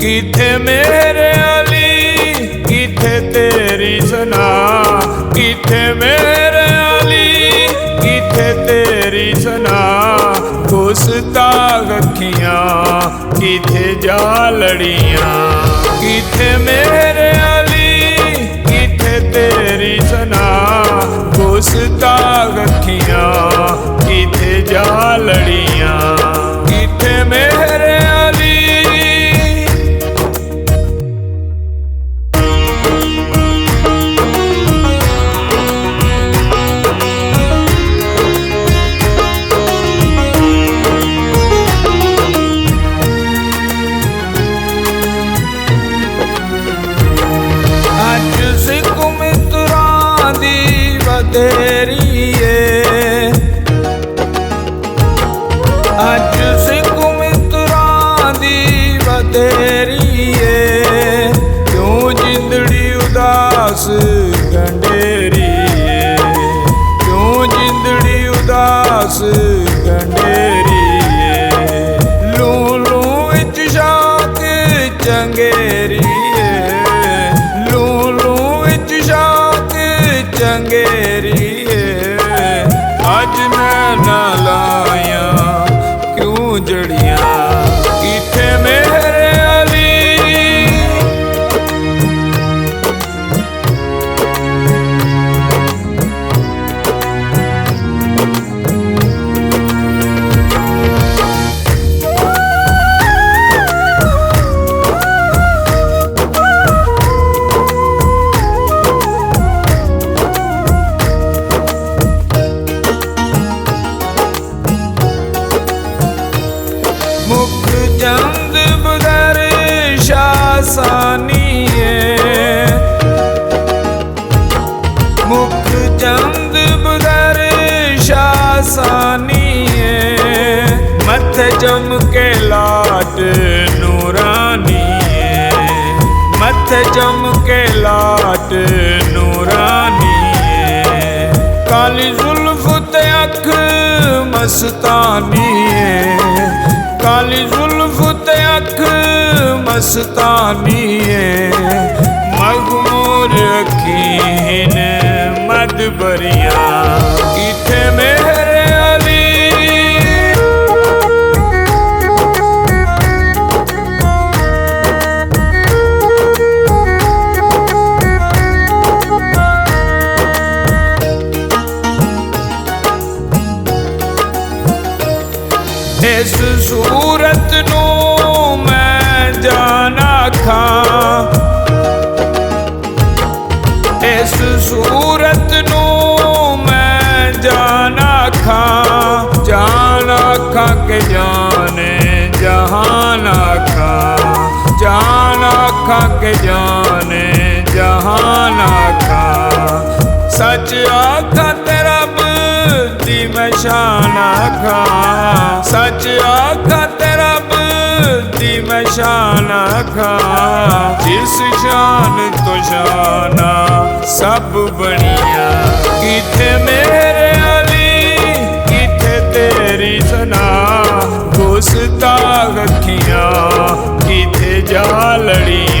किथे मेरे अली किथे तेरी सना, किथे मेरे अली किथे तेरी सना। गुस्ताख अखियां किथे जा लड़ियां, किथे मेरे अली किथे तेरी सना। गुस्ताख अखियां किथे जा लड़ियां, किथे मेरे अली। तेरी है अज सिख मित्रा दी बतेरी है। क्यों जिंदड़ी उदास गंडेरी है, क्यों जिंदड़ी उदास गंडेरी है। लू लू विच शाक चंगेरी है, लू लू विच शाक चंगेरी है। अज नैना लाया क्यों जड़ियां, किथे मेरे अली। मुख चंद बदर शासानी है, मुख चंद बदर शासानी है। मथे चमके लाट नूरानी है, मथे चमके लाट नूरानी है। काली जुल्फ ते अख मस्तानी है, काली जुल्फ ते अख मस्तानी है। मगमूर अखीन मद बरिया, किथे मेरे अली। इस सूरत नू मैं जाना खां, इस सूरत नू मैं जाना खां। जाना खां के जाने जहाना खां, जाना खां के जाने जहाना खां। सच आखा ते रब दी मैं शान आखां, सच आखा ते रब दी मैं शान आखां। जिस शान तो शाना सब बनिया, किथे मेरे अली किथे तेरी सना। गुस्ताख अखियां किथे जा लड़ियां।